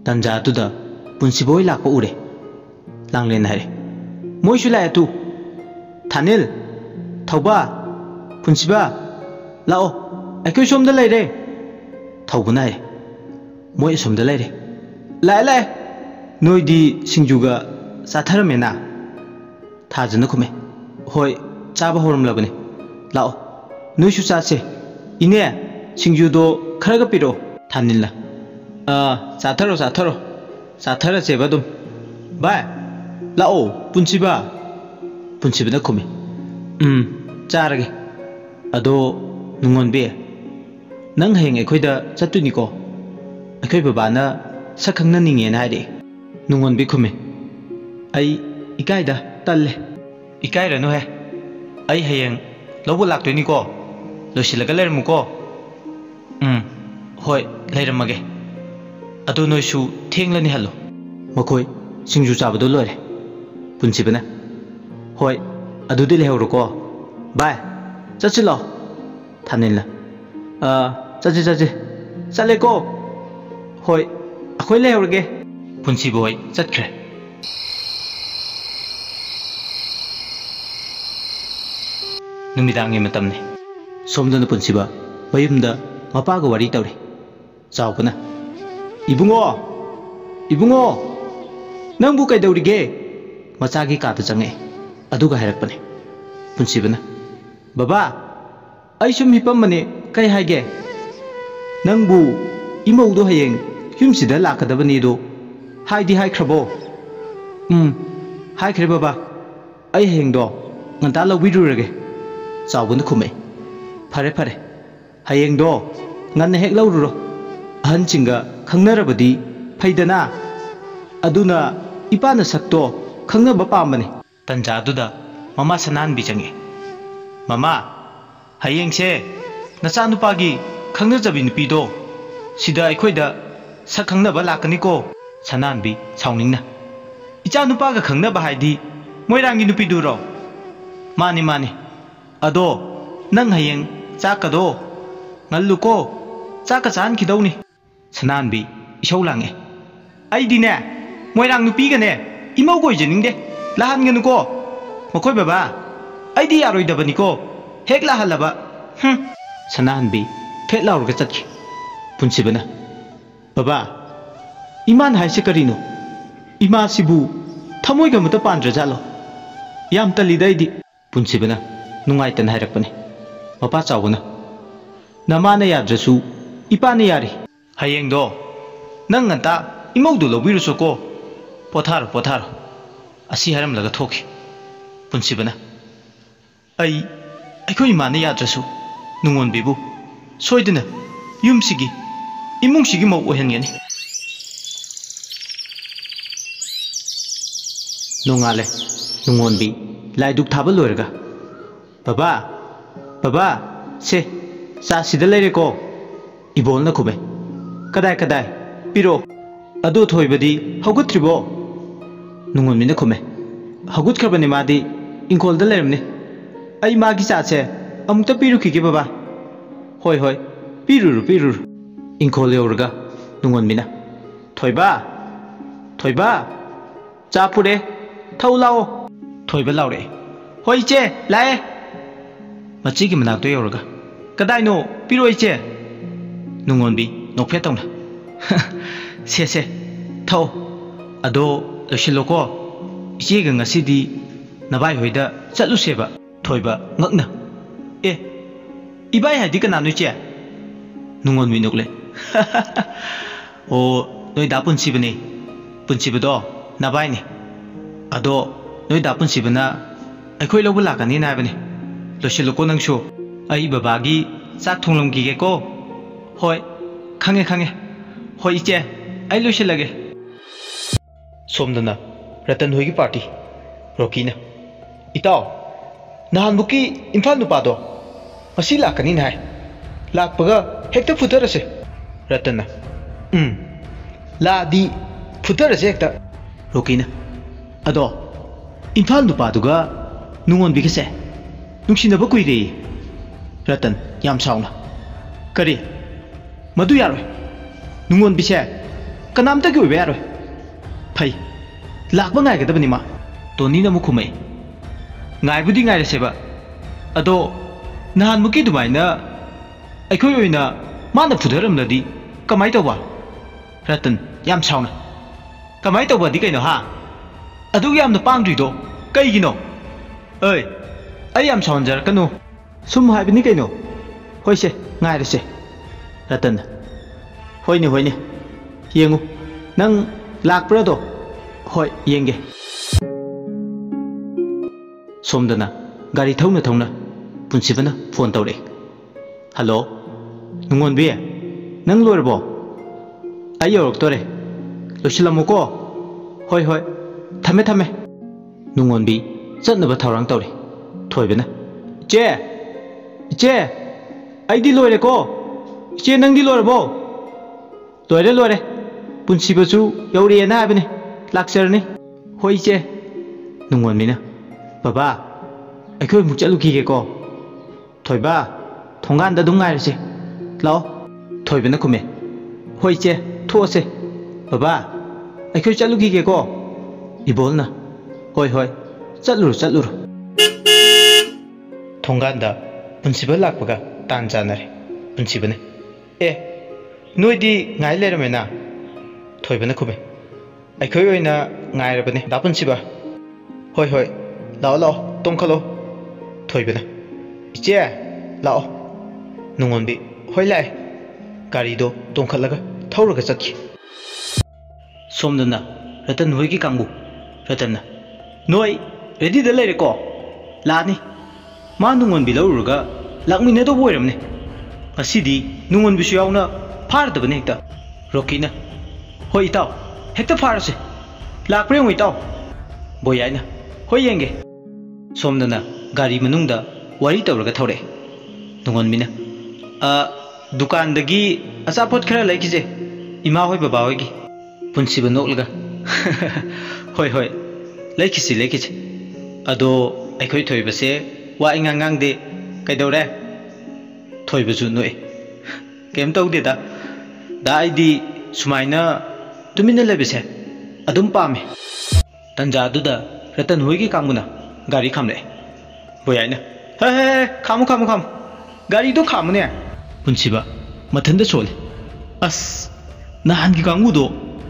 ꯇꯟꯖꯥꯗꯨꯗ ꯄꯨꯟꯁꯤꯕꯣꯏ ꯂꯥꯛꯄ ꯎꯔꯦ ꯂꯥꯡꯂꯦꯟ ꯍꯥꯏꯔꯦ ꯃꯣꯏꯁꯨ ꯂꯥꯛꯑꯦ ꯇꯨ ꯊꯥꯅꯤꯜ ꯊꯧꯕꯥ ꯄꯨꯟꯁꯤꯕ ꯂꯥꯛꯑꯣ ꯑꯩꯈꯣꯏ ꯁꯣꯝꯗ ꯂꯩꯔꯦ ꯊꯧꯕꯅ ꯍꯥꯏꯔꯦ ꯃꯣꯏ ꯑꯁꯣꯝꯗ ꯂꯩꯔꯦ ꯂꯥꯛꯑꯦ ꯂꯥꯛꯑꯦ ꯅꯣꯏꯗꯤ ꯁꯤꯡꯖꯨꯒ ꯆꯥꯊꯔꯝꯃꯦꯅ ꯊꯥꯖꯅ ꯈꯨꯝꯃꯦ ꯍꯣꯏ ꯆꯥꯕ ꯍꯧꯔꯝꯂꯕꯅꯦ ꯂꯥꯛꯑꯣ ꯅꯣꯏꯁꯨ ꯆꯥꯁꯦ ꯏꯅꯦ ꯁꯤꯡꯖꯨꯗꯣ ꯈꯔꯒ ꯄꯤꯔꯛꯑꯣ ꯊꯥꯅꯤꯜꯅ ꯆꯥꯊꯔꯣ ꯆꯥꯊꯔꯣ ꯆꯥꯊꯔꯁꯦꯕ ꯑꯗꯨꯝ ꯚꯥꯏ ꯂꯥꯛꯑꯣ ꯄꯨꯟꯁꯤꯕ ꯄꯨꯟꯁꯤꯕꯅ ꯈꯨꯝꯃꯤ ꯆꯥꯔꯒꯦ ꯑꯗꯣ ꯅꯨꯡꯉꯣꯟꯕꯤ ꯅꯪ ꯍꯌꯦꯡ ꯑꯩꯈꯣꯏꯗ ꯆꯠꯇꯣꯏꯅꯤꯀꯣ ꯑꯩꯈꯣꯏ ꯕꯕꯥꯅ ꯁꯛ ꯈꯪꯅꯅꯤꯡꯉꯦꯅ ꯍꯥꯏꯔꯛꯑꯦ ꯅꯨꯡꯉꯣꯟꯕꯤ ꯈꯨꯝꯃꯤ ꯑꯩ ꯏꯀꯥꯏꯗ ꯇꯜꯂꯦ ꯏꯀꯥꯏꯔꯅꯨꯍꯦ ꯑꯩ ꯍꯌꯦꯡ ꯂꯧꯕ ꯂꯥꯛꯇꯣꯏꯅꯤꯀꯣ ꯂꯣꯏꯁꯤꯜꯂꯒ ꯂꯩꯔꯝꯃꯨꯀꯣ ꯍꯣꯏ ꯂꯩꯔꯝꯃꯒꯦ ꯑꯗꯨ ꯅꯣꯏꯁꯨ ꯊꯦꯡꯂꯅꯤ ꯍꯜꯂꯣ ꯃꯈꯣꯏ ꯁꯤꯡꯖꯨ ꯆꯥꯕꯗꯣ ꯂꯣꯏꯔꯦ ꯄꯨꯟꯁꯤꯕꯅ ꯍꯣꯏ ꯑꯗꯨꯗꯤ ꯂꯩꯍꯧꯔꯣꯀꯣ ꯚꯥꯏ ꯆꯠꯁꯤ ꯂꯥꯛꯑꯣ ꯊꯥꯅꯤꯜꯅ ꯆꯠꯁꯤ ꯆꯠꯂꯦꯀꯣ ꯍꯣꯏ ꯑꯩꯈꯣꯏ ꯂꯩꯍꯧꯔꯒꯦ ꯄꯨꯟꯁꯤꯕ ꯍꯣꯏ ꯆꯠꯈ꯭ꯔꯦ ꯅꯨꯃꯤꯗꯥꯡꯒꯤ ꯃꯇꯝꯅꯤ ꯁꯣꯝꯗꯅ ꯄꯨꯟꯁꯤꯕ ꯃꯌꯨꯝꯗ ꯃꯄꯥꯒ ꯋꯥꯔꯤ ꯇꯧꯔꯤ ꯆꯥꯎꯕꯅ ꯏꯕꯨꯡꯉꯣ ꯅꯪꯕꯨ ꯀꯩꯗꯧꯔꯤꯒꯦ ꯃꯆꯥꯒꯤ ꯀꯥꯗ ꯆꯪꯉꯛꯑꯦ ꯑꯗꯨꯒ ꯍꯥꯏꯔꯛꯄꯅꯦ ꯄꯨꯟꯁꯤꯕꯅ ꯕꯕꯥ ꯑꯩ ꯁꯨꯝ ꯍꯤꯞꯄꯝꯕꯅꯦ ꯀꯩ ꯍꯥꯏꯒꯦ ꯅꯪꯕꯨ ꯏꯃꯧꯗꯣ ꯍꯌꯦꯡ ꯌꯨꯝꯁꯤꯗ ꯂꯥꯛꯀꯗꯕꯅꯤꯗꯣ ꯍꯥꯏꯗꯤ ꯍꯥꯏꯈ꯭ꯔꯕꯣ ꯍꯥꯏꯈ꯭ꯔꯦ ꯕꯕꯥ ꯑꯩ ꯍꯌꯦꯡꯗꯣ ꯉꯟꯇꯥ ꯂꯧꯕꯤꯔꯨꯔꯒꯦ ꯆꯥꯎꯕꯅ ꯈꯨꯝꯃꯛꯏ ꯐꯔꯦ ꯍꯌꯦꯡꯗꯣ ꯉꯟꯅ ꯍꯦꯛ ꯂꯧꯔꯨꯔꯣ ꯑꯍꯟꯁꯤꯡꯒ ꯈꯪꯅꯔꯕꯗꯤ ꯐꯩꯗꯅ ꯑꯗꯨꯅ ꯏꯄꯥꯅ ꯁꯛꯇꯣ ꯈꯪꯅꯕ ꯄꯥꯝꯕꯅꯤ ꯇꯟꯖꯥꯗꯨꯗ ꯃꯃꯥ ꯁꯅꯥꯍꯟꯕꯤ ꯆꯪꯉꯛꯑꯦ ꯃꯃꯥ ꯍꯌꯦꯡꯁꯦ ꯅꯆꯥꯅꯨꯄꯥꯒꯤ ꯈꯪꯅꯖꯕꯤ ꯅꯨꯄꯤꯗꯣ ꯁꯤꯗ ꯑꯩꯈꯣꯏꯗ ꯁꯛ ꯈꯪꯅꯕ ꯂꯥꯛꯀꯅꯤꯀꯣ ꯁꯅꯥꯍꯟꯕꯤ ꯁꯥꯎꯅꯤꯡꯅ ꯏꯆꯥꯅꯨꯄꯥꯒ ꯈꯪꯅꯕ ꯍꯥꯏꯗꯤ ꯃꯣꯏꯔꯥꯡꯒꯤ ꯅꯨꯄꯤꯗꯨꯔꯣ ꯃꯥꯅꯤ ꯑꯗꯣ ꯅꯪ ꯍꯌꯦꯡ ꯆꯥꯛꯀꯗꯣ ꯉꯜꯂꯨꯀꯣ ꯆꯥꯛꯀ ꯆꯥꯍꯟꯈꯤꯗꯧꯅꯤ ꯁꯅꯥꯍꯟꯕꯤ ꯏꯁꯧ ꯂꯥꯡꯉꯦ ꯑꯩꯗꯤꯅꯦ ꯃꯣꯏꯔꯥꯡ ꯅꯨꯄꯤꯒꯅꯦ ꯏꯃꯧꯒ ꯑꯣꯏꯖꯅꯤꯡꯗꯦ ꯂꯥꯛꯍꯟꯒꯅꯨꯀꯣ ꯃꯈꯣꯏ ꯕꯕꯥ ꯑꯩꯗꯤ ꯌꯥꯔꯣꯏꯗꯕꯅꯤꯀோ ꯍꯦꯛ ꯂꯥꯛꯍꯜꯂꯕ ꯁꯅꯥꯍꯟꯕꯤ ꯐꯦꯠ ꯂꯥꯎꯔꯒ ꯆꯠꯈꯤ ꯄꯨꯟꯁꯤꯕꯅ ꯕꯕꯥ ꯏꯃꯥꯅ ꯍꯥꯏꯁꯦ ꯀꯔꯤꯅꯣ ꯏꯃꯥꯁꯤꯕꯨ ꯊꯃꯣꯏꯒ ꯑꯃꯇ ꯄꯥꯟꯗ꯭ꯔꯖꯥꯠꯂꯣ ꯌꯥꯝ ꯇꯜꯂꯤꯗ ꯑꯩꯗꯤ ꯄꯨꯟꯁꯤꯕꯅ ꯅꯨꯡꯉꯥꯏꯇꯅ ꯍꯥꯏꯔꯛꯄꯅꯦ ꯃꯄꯥ ꯆꯥꯎꯕꯅ ꯅꯃꯥꯅ ꯌꯥꯗ꯭ꯔꯁꯨ ꯏꯄꯥꯅ ꯌꯥꯔꯤ ꯍꯌꯦꯡꯗꯣ ꯅꯪ ꯉꯟꯇꯥ ꯏꯃꯧꯗꯨ ꯂꯧꯕꯤꯔꯨꯆꯣꯀꯣ ꯄꯣꯊꯥꯔꯣ ꯑꯁꯤ ꯍꯥꯏꯔꯝꯂꯒ ꯊꯣꯛꯈꯤ ꯄꯨꯟꯁꯤꯕꯅ ꯑꯩꯈꯣꯏ ꯏꯃꯥꯅ ꯌꯥꯗ꯭ꯔꯁꯨ ꯅꯨꯡꯉꯣꯟꯕꯤꯕꯨ ꯁꯣꯏꯗꯅ ꯌꯨꯝꯁꯤꯒꯤ ꯏꯃꯨꯡꯁꯤꯒꯤ ꯃꯧ ꯑꯣꯏꯍꯟꯒꯅꯤ ꯅꯣꯡꯉꯥꯜꯂꯦ ꯅꯨꯡꯉꯣꯟꯕꯤ ꯂꯥꯏꯗꯨꯛ ꯊꯥꯕ ꯂꯣꯏꯔꯒ ꯕꯕꯥ ꯁꯦ ꯆꯥ ꯁꯤꯗ ꯂꯩꯔꯦꯀꯣ ꯏꯕꯣꯜꯅ ꯈꯨꯝꯃꯦ ꯀꯗꯥꯏ ꯄꯤꯔꯛꯑꯣ ꯑꯗꯨ ꯊꯣꯏꯕꯗꯤ ꯍꯧꯒꯠꯇ꯭ꯔꯤꯕꯣ ꯅꯨꯡꯉꯣꯟꯕꯤꯅ ꯈꯨꯝꯃꯦ ꯍꯧꯒꯠꯈ꯭ꯔꯕꯅꯤ ꯃꯥꯗꯤ ꯏꯪꯈꯣꯜꯗ ꯂꯩꯔꯝꯅꯤ ꯑꯩ ꯃꯥꯒꯤ ꯆꯥꯁꯦ ꯑꯃꯨꯛꯇ ꯄꯤꯔꯨꯈꯤꯒꯦ ꯕꯕꯥ ꯍꯣꯏ ꯄꯤꯔꯨꯔꯨ ꯏꯪꯈꯣꯜ ꯌꯧꯔꯒ ꯅꯨꯡꯉꯣꯟꯕꯤꯅ ꯊꯣꯏꯕ ꯆꯥ ꯄꯨꯔꯦ ꯊꯧ ꯂꯥꯛꯑꯣ ꯊꯣꯏꯕ ꯂꯥꯎꯔꯛꯑꯦ ꯍꯣꯏ ꯏꯆꯦ ꯂꯥꯛꯑꯦ ꯃꯆꯤꯒꯤ ꯃꯅꯥꯛꯇ ꯌꯧꯔꯒ ꯀꯗꯥꯏꯅꯣ ꯄꯤꯔꯣ ꯏꯆꯦ ꯅꯨꯡꯉꯣꯟꯕꯤ ꯅꯣꯛꯐꯦꯠ ꯇꯧꯅ ꯁꯦ ꯊꯧ ꯑꯗꯣ ꯂꯣꯏꯁꯤꯜꯂꯣꯀꯣ ꯏꯆꯦꯒ ꯉꯁꯤꯗꯤ ꯅꯕꯥꯏ ꯍꯣꯏꯗ ꯆꯠꯂꯨꯁꯦꯕ ꯊꯣꯏꯕ ꯉꯛꯅ ꯏꯕꯥꯏ ꯍꯥꯏꯗꯤ ꯀꯅꯥꯅꯣ ꯏꯆꯦ ꯅꯨꯡꯉꯣꯟꯕꯤ ꯅꯣꯛꯂꯦ ꯑꯣ ꯅꯣꯏ ꯗꯥ ꯄꯨꯟꯁꯤꯕꯗꯣ ꯅꯕꯥꯏꯅꯤ ꯑꯗꯣ ꯅꯣꯏ ꯗꯥ ꯄꯨꯟꯁꯤꯕꯅ ꯑꯩꯈꯣꯏ ꯂꯧꯕ ꯂꯥꯛꯀꯅꯤꯅ ꯍꯥꯏꯕꯅꯤ ꯂꯣꯏꯁꯤꯜꯂꯨꯀꯣ ꯅꯪꯁꯨ ꯑꯩ ꯕꯕꯥꯒꯤ ꯆꯥꯛ ꯊꯣꯡꯂꯝꯈꯤꯒꯦꯀꯣ ꯍꯣꯏ ꯈꯪꯉꯦ ꯍꯣꯏ ꯏꯆꯦ ꯑꯩ ꯂꯣꯏꯁꯤꯜꯂꯒꯦ ꯁꯣꯝꯗꯅ ꯔꯇꯟ ꯍꯣꯏꯒꯤ ꯄꯥꯔꯇꯤ ꯔꯣꯀꯤꯅ ꯏꯇꯥꯎ ꯅꯍꯥꯟꯃꯨꯛꯀꯤ ꯏꯝꯐꯥꯜ ꯅꯨꯄꯥꯗꯣ ꯉꯁꯤ ꯂꯥꯛꯀꯅꯤꯅ ꯍꯥꯏ ꯂꯥꯛꯄꯒ ꯍꯦꯛꯇ ꯐꯨꯊꯔꯁꯦ ꯔꯇꯟꯅ ꯂꯥꯛꯑꯗꯤ ꯐꯨꯊꯔꯁꯦ ꯍꯦꯛꯇ ꯔꯣꯀꯤꯅ ꯑꯗꯣ ꯏꯝꯐꯥꯜ ꯅꯨꯄꯥꯗꯨꯒ ꯅꯨꯡꯉꯣꯟꯕꯤꯒꯁꯦ ꯅꯨꯡꯁꯤꯅꯕ ꯀꯨꯏꯔꯦꯌꯦ ꯔꯇꯟ ꯌꯥꯝ ꯁꯥꯎꯅ ꯀꯔꯤ ꯃꯗꯨ ꯌꯥꯔꯣꯏ ꯅꯨꯡꯉꯣꯟꯕꯤꯁꯦ ꯀꯅꯥꯝꯇꯒꯤ ꯑꯣꯏꯕ ꯌꯥꯔꯣꯏ ꯐꯩ ꯂꯥꯛꯄ ꯉꯥꯏꯒꯗꯕꯅꯤ ꯃꯥ ꯇꯣꯅꯤꯅ ꯑꯃꯨꯛ ꯈꯨꯝꯃꯛꯏ ꯉꯥꯏꯕꯨꯗꯤ ꯉꯥꯏꯔꯁꯦꯕ ꯑꯗꯣ ꯅꯍꯥꯟꯃꯨꯛꯀꯤ ꯑꯗꯨꯃꯥꯏꯅ ꯑꯩꯈꯣꯏ ꯑꯣꯏꯅ ꯃꯥꯅ ꯐꯨꯊꯔꯝꯂꯗꯤ ꯀꯃꯥꯏꯅ ꯇꯧꯕ ꯔꯇꯟ ꯌꯥꯝ ꯁꯥꯎꯅ ꯀꯃꯥꯏꯅ ꯇꯧꯕꯗꯤ ꯀꯩꯅꯣ ꯍꯥ ꯑꯗꯨꯛ ꯌꯥꯝꯅ ꯄꯥꯡꯗ꯭ꯔꯤꯗꯣ ꯀꯩꯒꯤꯅꯣ ꯑꯩ ꯌꯥꯝ ꯁꯥꯎꯍꯟꯖꯔꯛꯀꯅꯨ ꯁꯨꯝ ꯍꯥꯏꯕꯅꯤ ꯀꯩꯅꯣ ꯍꯣꯏꯁꯦ ꯉꯥꯏꯔꯁꯦ ꯔꯇꯟꯅ ꯍꯣꯏꯅꯦ ꯍꯣꯏꯅꯦ ꯌꯦꯡꯉꯨ ꯅꯪ ꯂꯥꯛꯄ꯭ꯔꯥꯗꯣ ꯍꯣꯏ ꯌꯦꯡꯒꯦ ꯁꯣꯝꯗꯅ ꯒꯥꯔꯤ ꯊꯧꯅ ꯊꯧꯅ ꯄꯨꯟꯁꯤꯕꯅ ꯐꯣꯟ ꯇꯧꯔꯛꯑꯦ ꯍꯜꯂꯣ ꯅꯨꯡꯉꯣꯟꯕꯤ ꯅꯪ ꯂꯣꯏꯔꯕꯣ ꯑꯩ ꯌꯧꯔꯛꯇꯣꯔꯦ ꯂꯣꯏꯁꯤꯜꯂꯝꯃꯨꯀꯣ ꯍꯣꯏ ꯍꯣꯏ ꯊꯝꯃꯦ ꯊꯝꯃꯦ ꯅꯨꯡꯉꯣꯟꯕꯤ ꯆꯠꯅꯕ ꯊꯧꯔꯥꯡ ꯇꯧꯔꯦ ꯊꯣꯏꯕꯅ ꯏꯆꯦ ꯏꯆꯦ ꯑꯩꯗꯤ ꯂꯣꯏꯔꯦꯀꯣ ꯏꯆꯦ ꯅꯪꯗꯤ ꯂꯣꯏꯔꯕꯣ ꯂꯣꯏꯔꯦ ꯂꯣꯏꯔꯦ ꯄꯨꯟꯁꯤꯕꯁꯨ ꯌꯧꯔꯛꯑꯦꯅ ꯍꯥꯏꯕꯅꯤ ꯂꯥꯛꯆꯔꯅꯤ ꯍꯣꯏ ꯏꯆꯦ ꯅꯨꯡꯉꯣꯟꯕꯤꯅ ꯕꯕꯥ ꯑꯩꯈꯣꯏ ꯑꯃꯨꯛ ꯆꯠꯂꯨꯈꯤꯒꯦꯀꯣ ꯊꯣꯏꯕ ꯊꯣꯡꯒꯥꯟꯗ ꯑꯗꯨꯝ ꯉꯥꯏꯔꯁꯦ ꯂꯥꯛꯑꯣ ꯊꯣꯏꯕꯅ ꯈꯨꯝꯃꯦ ꯍꯣꯏ ꯏꯆꯦ ꯊꯣꯛꯑꯁꯦ ꯕꯕꯥ ꯑꯩꯈꯣꯏ ꯆꯠꯂꯨꯈꯤꯒꯦꯀꯣ ꯏꯕꯣꯜꯅ ꯍꯣꯏ ꯍꯣꯏ ꯆꯠꯂꯨꯔꯣ ꯆꯠꯂꯨꯔꯣ ꯊꯣꯡꯒꯥꯟꯗ ꯄꯨꯟꯁꯤꯕ ꯂꯥꯛꯄꯒ ꯇꯥꯟ ꯆꯥꯟꯅꯔꯦ ꯄꯨꯟꯁꯤꯕꯅ ꯅꯣꯏꯗꯤ ꯉꯥꯏ ꯂꯩꯔꯝꯃꯦꯅ ꯊꯣꯏꯕꯅ ꯈꯨꯝꯃꯦ ꯑꯩꯈꯣꯏ ꯑꯣꯏꯅ ꯉꯥꯏꯔꯕꯅꯦ ꯗꯥ ꯄꯨꯟꯁꯤꯕ ꯍꯣꯏ ꯍꯣꯏ ꯂꯥꯛꯑꯣ ꯂꯥꯛꯑꯣ ꯇꯣꯡꯈꯠꯂꯣ ꯊꯣꯏꯕꯅ ꯏꯆꯦ ꯂꯥꯛꯑꯣ ꯅꯨꯡꯉꯣꯟꯕꯤ ꯍꯣꯏ ꯂꯥꯛꯑꯦ ꯒꯥꯔꯤꯗꯣ ꯇꯣꯡꯈꯠꯂꯒ ꯊꯧꯔꯒ ꯆꯠꯈꯤ ꯁꯣꯝꯗꯅ ꯔꯇꯟ ꯍꯣꯏꯒꯤ ꯀꯥꯡꯕꯨ ꯔꯇꯟꯅ ꯅꯣꯏ ꯔꯦꯗꯤꯗ ꯂꯩꯔꯦꯀꯣ ꯂꯥꯛꯑꯅꯤ ꯃꯥ ꯅꯨꯡꯉꯣꯟꯕꯤ ꯂꯧꯔꯨꯔꯒ ꯂꯥꯛꯃꯤꯟꯅꯗꯧꯕ ꯑꯣꯏꯔꯝꯅꯤ ꯉꯁꯤꯗꯤ ꯅꯨꯡꯉꯣꯟꯕꯤꯁꯨ ꯌꯥꯎꯅ ꯐꯥꯔꯗꯕꯅꯤ ꯍꯦꯛꯇ ꯔꯣꯀꯤꯅ ꯍꯣꯏ ꯏꯇꯥꯎ ꯍꯦꯛꯇ ꯐꯥꯔꯁꯦ ꯂꯥꯛꯄ꯭ꯔꯥ ꯌꯦꯡꯉꯨ ꯏꯇꯥꯎ ꯕꯣꯌꯥꯏꯅ ꯍꯣꯏ ꯌꯦꯡꯒꯦ ꯁꯣꯝꯗꯅ ꯒꯥꯔꯤ ꯃꯅꯨꯡꯗ ꯋꯥꯔꯤ ꯇꯧꯔꯒ ꯊꯧꯔꯛꯑꯦ ꯅꯨꯡꯉꯣꯟꯕꯤꯅ ꯗꯨꯀꯥꯟꯗꯒꯤ ꯑꯆꯥꯄꯣꯠ ꯈꯔ ꯂꯩꯈꯤꯁꯦ ꯏꯃꯥ ꯍꯣꯏ ꯕꯕꯥ ꯍꯣꯏꯒꯤ ꯄꯨꯟꯁꯤꯕ ꯅꯣꯛꯂꯒ ꯍꯣꯏ ꯍꯣꯏ ꯂꯩꯈꯤꯁꯤ ꯂꯩꯈꯤꯁꯤ ꯑꯗꯣ ꯑꯩꯈꯣꯏ ꯊꯣꯏꯕꯁꯦ ꯋꯥ ꯏꯉꯥꯡ ꯉꯥꯡꯗꯦ ꯀꯩꯗꯧꯔꯦ ꯊꯣꯏꯕꯁꯨ ꯅꯣꯛꯑꯦ ꯀꯩꯝ ꯇꯧꯗꯦꯗ ꯗꯥ ꯑꯩꯗꯤ ꯁꯨꯃꯥꯏꯅ ꯇꯨꯃꯤꯟꯅ ꯂꯩꯕꯁꯦ ꯑꯗꯨꯝ ꯄꯥꯝꯃꯦ ꯇꯟꯖꯥꯗꯨꯗ ꯔꯇꯟ ꯍꯣꯏꯒꯤ ꯀꯥꯡꯕꯨꯅ ꯒꯥꯔꯤ ꯈꯥꯝꯂꯛꯑꯦ ꯕꯣꯌꯥꯏꯅ ꯍꯦ ꯈꯥꯝꯃꯨ ꯈꯥꯝꯃꯨ ꯈꯥꯝꯃꯨ ꯒꯥꯔꯤꯗꯣ ꯈꯥꯝꯃꯨꯅꯦ ꯄꯨꯟꯁꯤꯕ ꯃꯊꯟꯇ ꯁꯣꯜꯂꯦ ꯑꯁ ꯅꯍꯥꯟꯒꯤ ꯀꯥꯡꯕꯨꯗꯣ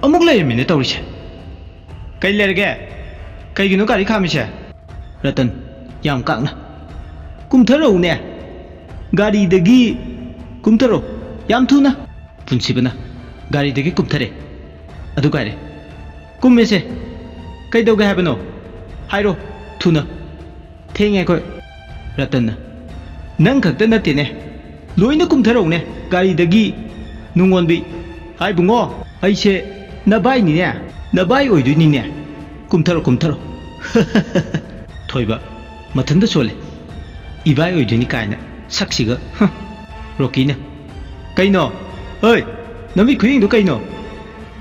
ꯑꯃꯨꯛ ꯂꯩꯔꯝꯃꯤꯅꯦ ꯇꯧꯔꯤꯁꯦ ꯀꯩ ꯂꯩꯔꯒꯦ ꯀꯩꯒꯤꯅꯣ ꯒꯥꯔꯤ ꯈꯥꯝꯃꯤꯁꯦ ꯔꯇꯟ ꯌꯥꯝ ꯀꯥꯛꯅ ꯀꯨꯝꯊꯔꯛꯎꯅꯦ ꯒꯥꯔꯤꯗꯒꯤ ꯀꯨꯝꯊꯔꯣ ꯌꯥꯝ ꯊꯨꯅ ꯄꯨꯟꯁꯤꯕꯅ ꯒꯥꯔꯤꯗꯒꯤ ꯀꯨꯝꯊꯔꯦ ꯑꯗꯨ ꯀꯥꯏꯔꯦ ꯀꯨꯝꯃꯦꯁꯦ ꯀꯩꯗꯧꯒꯦ ꯍꯥꯏꯕꯅꯣ ꯍꯥꯏꯔꯣ ꯊꯨꯅ ꯊꯦꯡꯉꯦ ꯑꯩꯈꯣꯏ ꯔꯇꯟꯅ ꯅꯪ ꯈꯛꯇ ꯅꯠꯇꯦꯅꯦ ꯂꯣꯏꯅ ꯀꯨꯝꯊꯔꯛꯎꯅꯦ ꯒꯥꯔꯤꯗꯒꯤ ꯅꯨꯡꯉꯣꯟꯕꯤ ꯍꯥꯏꯕꯨꯡꯉꯣ ꯑꯩꯁꯦ ꯅꯕꯥꯏꯅꯤꯅꯦ ꯅꯕꯥꯏ ꯑꯣꯏꯗꯣꯏꯅꯤꯅꯦ ꯀꯨꯝꯊꯔꯣ ꯀꯨꯝꯊꯔꯣ ꯊꯣꯏꯕ ꯃꯊꯟꯇ ꯁꯣꯜꯂꯦ ꯏꯕꯥꯏ ꯑꯣꯏꯗꯣꯏꯅꯤ ꯀꯥꯏꯅ ꯁꯛꯁꯤꯒ ꯔꯣꯀꯤꯅ ꯀꯩꯅꯣ ꯍꯣꯏ ꯅꯃꯤꯠ ꯈꯨꯌꯦꯡꯗꯣ ꯀꯩꯅꯣ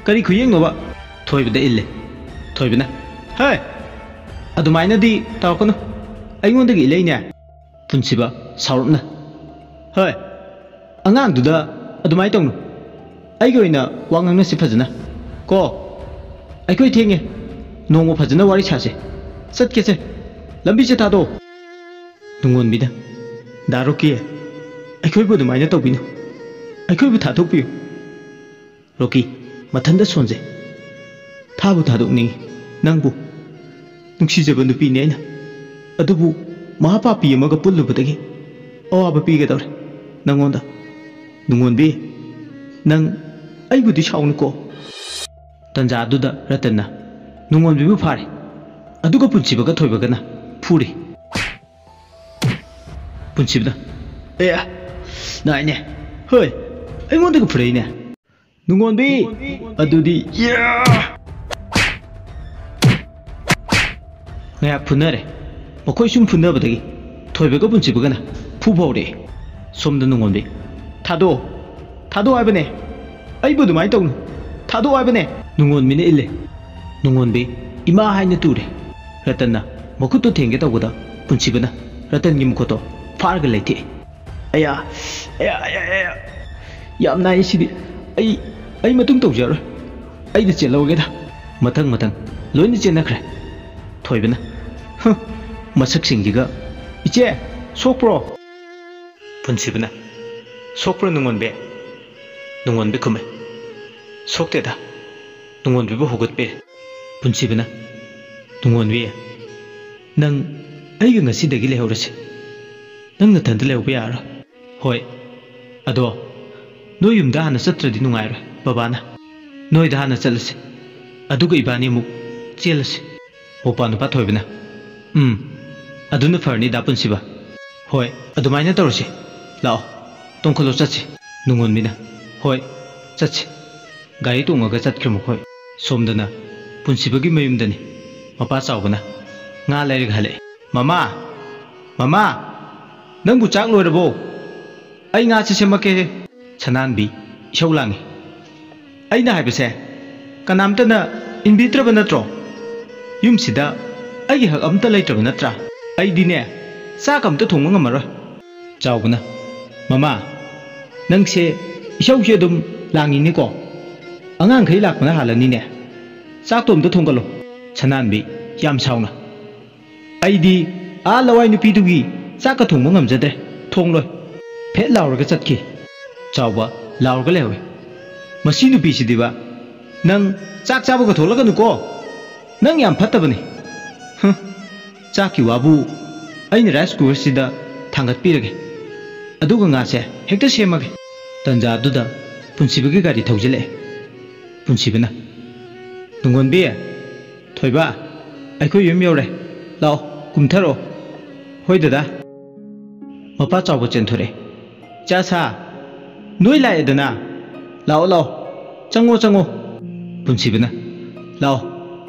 ꯀꯔꯤ ꯈꯨꯌꯦꯡꯅꯣꯕ ꯊꯣꯏꯕꯗ ꯏꯜꯂꯦ ꯊꯣꯏꯕꯅ ꯍꯦ ꯑꯗꯨꯃꯥꯏꯅꯗꯤ ꯇꯧꯔꯛꯀꯅꯨ ꯑꯩꯉꯣꯟꯗꯒꯤ ꯏꯜꯂꯩꯅꯦ ꯄꯨꯟꯁꯤꯕ ꯁꯥꯎꯔꯞꯅ ꯍꯣꯏ ꯑꯉꯥꯡꯗꯨꯗ ꯑꯗꯨꯃꯥꯏꯅ ꯇꯧꯅꯨ ꯑꯩꯒꯤ ꯑꯣꯏꯅ ꯋꯥ ꯉꯥꯡꯅꯁꯤ ꯐꯖꯅ ꯀꯣ ꯑꯩꯈꯣꯏ ꯊꯦꯡꯉꯦ ꯅꯣꯡꯃ ꯐꯖꯅ ꯋꯥꯔꯤ ꯁꯥꯁꯦ ꯆꯠꯀꯦꯁꯦ ꯂꯝꯕꯤꯁꯦ ꯊꯥꯗꯣꯛꯑꯣ ꯅꯨꯡꯉꯣꯟꯕꯤꯗ ꯗꯥ ꯔꯣꯀꯤ ꯑꯩꯈꯣꯏꯕꯨ ꯑꯗꯨꯃꯥꯏꯅ ꯇꯧꯕꯤꯅꯨ ꯑꯩꯈꯣꯏꯕꯨ ꯊꯥꯗꯣꯛꯄꯤꯌꯨ ꯔꯣꯀꯤ ꯃꯊꯟꯇ ꯁꯣꯟꯖꯩ ꯊꯥꯕꯨ ꯊꯥꯗꯣꯛꯅꯤꯡꯉꯤ ꯅꯪꯕꯨ ꯅꯨꯡꯁꯤꯖꯕ ꯅꯨꯄꯤꯅꯤ ꯑꯩꯅ ꯑꯗꯨꯕꯨ ꯃꯍꯥꯄꯥꯄꯤ ꯑꯃꯒ ꯄꯨꯜꯂꯨꯕꯗꯒꯤ ꯑꯋꯥꯕ ꯄꯤꯒꯗꯧꯔꯦ ꯅꯪꯉꯣꯟꯗ ꯅꯨꯡꯉꯣꯟꯕꯤ ꯅꯪ ꯑꯩꯕꯨꯗꯤ ꯁꯥꯎꯅꯨꯀꯣ ꯇꯟꯖꯥꯗꯨꯗ ꯔꯇꯟꯅ ꯅꯨꯡꯉꯣꯟꯕꯤꯕꯨ ꯐꯥꯔꯦ ꯑꯗꯨꯒ ꯄꯨꯟꯁꯤꯕꯒ ꯊꯣꯏꯕꯒꯅ ꯐꯨꯔꯤ ꯄꯨꯟꯁꯤꯕꯅ ꯅꯥꯏꯅꯦ ꯍꯣꯏ ꯑꯩꯉꯣꯟꯗꯒ ꯐꯨꯔꯛꯏꯅꯦ ꯅꯨꯡꯉꯣꯟꯕꯤ ꯑꯗꯨꯗꯤ ꯉꯥꯏꯍꯥꯛ ꯐꯨꯅꯔꯦ ꯃꯈꯣꯏ ꯁꯨꯝ ꯐꯨꯅꯕꯗꯒꯤ ꯊꯣꯏꯕꯒ ꯄꯨꯟꯁꯤꯕꯒꯅ ꯐꯨꯕ ꯍꯧꯔꯛꯑꯦ ꯁꯣꯝꯗ ꯅꯨꯡꯉꯣꯟꯕꯤ ꯊꯥꯗꯣꯛꯑꯣ ꯊꯥꯗꯣꯛꯑꯣ ꯍꯥꯏꯕꯅꯦ ꯑꯩꯕꯨ ꯑꯗꯨꯃꯥꯏꯅ ꯇꯧꯅꯨ ꯊꯥꯗꯣꯛꯑꯣ ꯍꯥꯏꯕꯅꯦ ꯅꯨꯡꯉꯣꯟꯕꯤꯅ ꯏꯜꯂꯦ ꯅꯨꯡꯉꯣꯟꯕꯤ ꯏꯃꯥ ꯍꯥꯏꯅ ꯇꯨꯔꯦ ꯔꯇꯟꯅ ꯃꯈꯨꯠꯇꯣ ꯊꯦꯡꯒꯦ ꯇꯧꯕꯗ ꯄꯨꯟꯁꯤꯕꯅ ꯔꯇꯟꯒꯤ ꯃꯈꯨꯠꯇꯣ ꯐꯥꯔꯒ ꯂꯩꯊꯦꯛꯑꯦ ꯑꯌꯥ ꯑꯌꯥ ꯑꯌꯥ ꯑꯌꯥ ꯌꯥꯝ ꯅꯥꯏ ꯁꯤꯗꯤ ꯑꯩ ꯃꯇꯨꯡ ꯇꯧꯖꯔꯣꯏ ꯑꯩꯅ ꯆꯦꯜꯍꯧꯒꯦꯗ ꯃꯊꯪ ꯃꯊꯪ ꯂꯣꯏꯅ ꯆꯦꯟꯅꯈ꯭ꯔꯦ ꯊꯣꯏꯕꯅ ꯃꯁꯛꯁꯤꯡꯁꯤꯒ ꯏꯆꯦ ꯁꯣꯛꯄ꯭ꯔꯣ ꯄꯨꯟꯁꯤꯕꯅ ꯁꯣꯛꯄ꯭ꯔꯣ ꯅꯨꯡꯉꯣꯟꯕꯤ ꯅꯨꯡꯉꯣꯟꯕꯤ ꯈꯨꯝꯃꯦ ꯁꯣꯛꯇꯦꯗ ꯅꯨꯡꯉꯣꯟꯕꯤꯕꯨ ꯍꯧꯒꯠꯄꯤꯔꯦ ꯄꯨꯟꯁꯤꯕꯅ ꯅꯨꯡꯉꯣꯟꯕꯤ ꯅꯪ ꯑꯩꯒ ꯉꯁꯤꯗꯒꯤ ꯂꯩꯍꯧꯔꯁꯤ ꯅꯪ ꯅꯊꯟꯇ ꯂꯩꯍꯧꯕ ꯌꯥꯔꯣꯏ ꯍꯣꯏ ꯑꯗꯣ ꯅꯣꯏ ꯌꯨꯝꯗ ꯍꯥꯟꯅ ꯆꯠꯇ꯭ꯔꯗꯤ ꯅꯨꯡꯉꯥꯏꯔꯣꯏ ꯕꯕꯥꯅ ꯅꯣꯏꯗ ꯍꯥꯟꯅ ꯆꯠꯂꯁꯤ ꯑꯗꯨꯒ ꯏꯕꯥꯅꯤ ꯑꯃꯨꯛ ꯆꯦꯜꯂꯁꯤ ꯃꯧꯄꯥ ꯅꯨꯄꯥ ꯊꯣꯏꯕꯅ ꯑꯗꯨꯅ ꯐꯔꯅꯤꯗ ꯄꯨꯟꯁꯤꯕ ꯍꯣꯏ ꯑꯗꯨꯃꯥꯏꯅ ꯇꯧꯔꯁꯤ ꯂꯥꯛꯑꯣ ꯇꯣꯡꯈꯠꯂꯣ ꯆꯠꯁꯤ ꯅꯨꯡꯉꯣꯟꯕꯤꯅ ꯍꯣꯏ ꯆꯠꯁꯤ ꯒꯥꯔꯤ ꯇꯣꯡꯉꯒ ꯆꯠꯈ꯭ꯔꯦ ꯃꯈꯣꯏ ꯁꯣꯝꯗꯅ ꯄꯨꯟꯁꯤꯕꯒꯤ ꯃꯌꯨꯝꯗꯅꯤ ꯃꯄꯥ ꯆꯥꯎꯕꯅ ꯉꯥ ꯂꯩꯔꯒ ꯍꯜꯂꯛꯑꯦ ꯃꯃꯥ ꯃꯃꯥ ꯅꯪꯕꯨ ꯆꯥꯛ ꯂꯣꯏꯔꯕꯣ ꯑꯩ ꯉꯥꯁꯤ ꯁꯦꯝꯃꯛꯀꯦ ꯁꯅꯥꯟꯕꯤ ꯏꯁꯧ ꯂꯥꯡꯉꯤ ꯑꯩꯅ ꯍꯥꯏꯕꯁꯦ ꯀꯅꯥꯝꯇꯅ ꯏꯟꯕꯤꯗ꯭ꯔꯕ ꯅꯠꯇ꯭ꯔꯣ ꯌꯨꯝꯁꯤꯗ ꯑꯩꯒꯤ ꯍꯛ ꯑꯝꯇ ꯂꯩꯇ꯭ꯔꯕ ꯅꯠꯇ꯭ꯔꯥ ꯑꯩꯗꯤꯅꯦ ꯆꯥꯛ ꯑꯝꯇ ꯊꯣꯡꯕ ꯉꯝꯃꯔꯣꯏ ꯆꯥꯎꯕꯅ ꯃꯃꯥ ꯅꯪꯁꯦ ꯏꯁꯧꯁꯦ ꯑꯗꯨꯝ ꯂꯥꯡꯉꯤꯅꯦꯀꯣ ꯑꯉꯥꯡꯈꯩ ꯂꯥꯛꯄꯅ ꯍꯥꯜꯂꯅꯤꯅꯦ ꯆꯥꯛꯇꯣ ꯑꯝꯇ ꯊꯣꯡꯒꯠꯂꯣ ꯁꯅꯥꯟꯕꯤ ꯌꯥꯝ ꯁꯥꯎꯅ ꯑꯩꯗꯤ ꯂꯋꯥꯏ ꯅꯨꯄꯤꯗꯨꯒꯤ ꯆꯥꯛꯀ ꯊꯣꯡꯕ ꯉꯝꯖꯗ꯭ꯔꯦ ꯊꯣꯡꯂꯣꯏ ꯐꯦꯠ ꯂꯥꯎꯔꯒ ꯆꯠꯈꯤ ꯆꯥꯎꯕ ꯂꯥꯎꯔꯒ ꯂꯩꯍꯧꯏ ꯃꯁꯤ ꯅꯨꯄꯤꯁꯤꯗꯤꯕ ꯅꯪ ꯆꯥꯛ ꯆꯥꯕꯒ ꯊꯣꯛꯂꯛꯀꯅꯨꯀꯣ ꯅꯪ ꯌꯥꯝ ꯐꯠꯇꯕꯅꯤ ꯆꯥꯛꯀꯤ ꯋꯥꯕꯨ ꯑꯩꯅ ꯔꯥꯏꯁ ꯀꯨꯀꯔꯁꯤꯗ ꯊꯥꯡꯒꯠꯄꯤꯔꯒꯦ ꯑꯗꯨꯒ ꯉꯥꯁꯦ ꯍꯦꯛꯇ ꯁꯦꯝꯃꯒꯦ ꯇꯟꯖꯥꯗꯨꯗ ꯄꯨꯟꯁꯤꯕꯒꯤ ꯒꯥꯔꯤ ꯊꯧꯖꯤꯜꯂꯛꯑꯦ ꯄꯨꯟꯁꯤꯕꯅ ꯅꯨꯡꯉꯣꯟꯕꯤ ꯊꯣꯏꯕ ꯑꯩꯈꯣꯏ ꯌꯨꯝ ꯌꯧꯔꯦ ꯂꯥꯛꯑꯣ ꯀꯨꯝꯊꯔꯛꯑꯣ ꯍꯣꯏ ꯗꯗꯥ ꯃꯄꯥ ꯆꯥꯎꯕ ꯆꯦꯟꯊꯣꯔꯛꯑꯦ ꯏꯆꯥ ꯁꯥ ꯅꯣꯏ ꯂꯥꯛꯑꯦꯗꯅ ꯂꯥꯛꯑꯣ ꯂꯥꯛꯑꯣ ꯆꯪꯉꯣ ꯆꯪꯉꯣ ꯄꯨꯟꯁꯤꯕꯅ ꯂꯥꯛꯑꯣ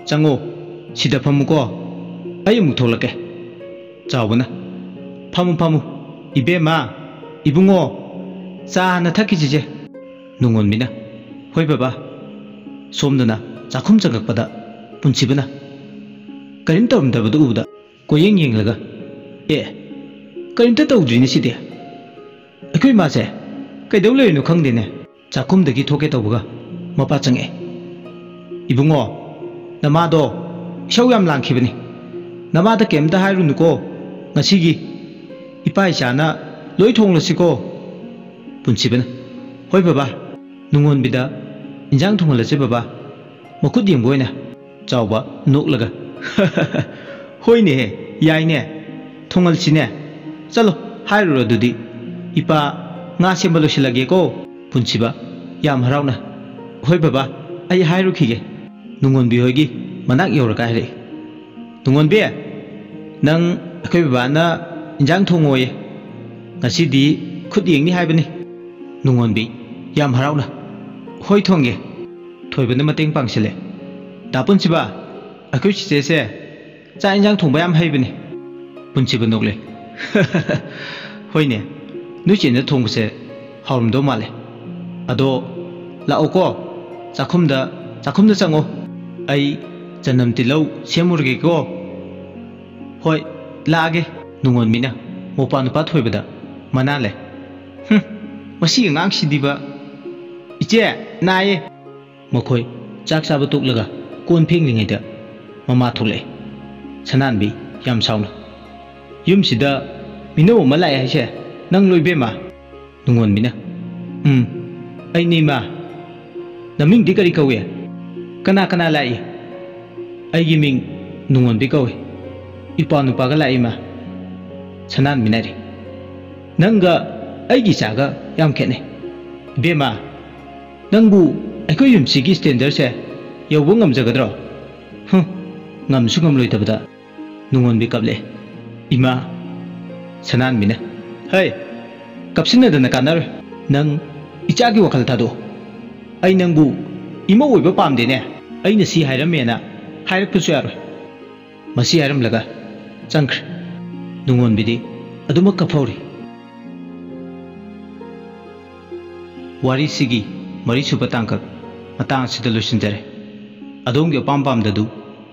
ꯆꯪꯉꯣ ꯁꯤꯗ ꯐꯝꯃꯨꯀꯣ ꯑꯩ ꯑꯃꯨꯛ ꯊꯣꯛꯂꯛꯀꯦ ꯆꯥꯎꯕꯅ ꯐꯝꯃꯨ ꯐꯝꯃꯨ 이베마 이붕어 짜 하나 탁기지제 농원미나 호이바바 솜드나 자쿰 장각바다 분치브나 그림 떠름다보다 우다 고행행라가 예 그림 떠우드리니 시대 그이 마세 그이돌려이노 캉데네 자쿰드기 토게 떠보가 뭐빠짱에 이붕어 나마도 샤우얌 랑키브니 나마다 겜다 하이루누고 나시기 이빠 이샤나 로이 통로시고 분치브나 호이 바바 농원비다 인장 통을러지 바바 먹고 딩보이나 짜오바 녹라가 호이네 야이네 통을치네 짤로 하이루러두디 이빠 nga sembalo silage ko punchiba yam harauna hoi baba ai hairu khige nungon bi hoigi manak yor ka hare nungon bi nang akhoi baba na injang thongoye ngasi di khut yeng ni haibani nungon bi yam harauna hoi thonge thoi bana mateng pangsile da punchiba akhoi chise se cha injang thongba yam haibani punchiba nokle hoine 누이제는 통구세 하울음도 말래 아도 라오고 자쿰다 짱오 아이 전남tillau 세무르게고 호이 라게 농원미나 모파누파 토이버다 마나래 마시 앙앙시디바 이제 나이 मखोई चाक चाब तुकलगा कोन फेंगलिङैदा mama थोले सनानबी याम साउना युमसिदा मिनो अमा लाए हाइसे नंग लोइबेमा नुंगोनबिना अइनिमा numbing दि करी कवे कना कना लाई अइगी Ming नुंगोनबि कवे इपा नुपागा लाइमा सनान मिनारि नंगा अइगी चागा याम खेने बेमा नंगबु अखोय युमसिगी स्टैंडर्ड से यौबो ngamjagdro ngamsu ngamloitabada नुंगोनबि कबले इमा सनान मिना hey kapsinadana kanar nang ichagi wakal thado ai nangbu imo oiba pamdene aina si hairamena hairakpusu yaroi masi hairam laga changkhr nungon bidi aduma kafauri wari sigi mari suba tangkak matang sida lusinjare adongi apam pamdadu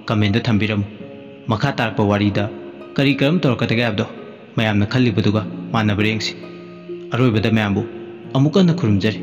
comment da thambiram makha tarpa wari da kari karam torkataga abdo mayamna khallibaduga मानबरेंगसी अरोइबदा मैमबु अमुकन खुरुमजरी।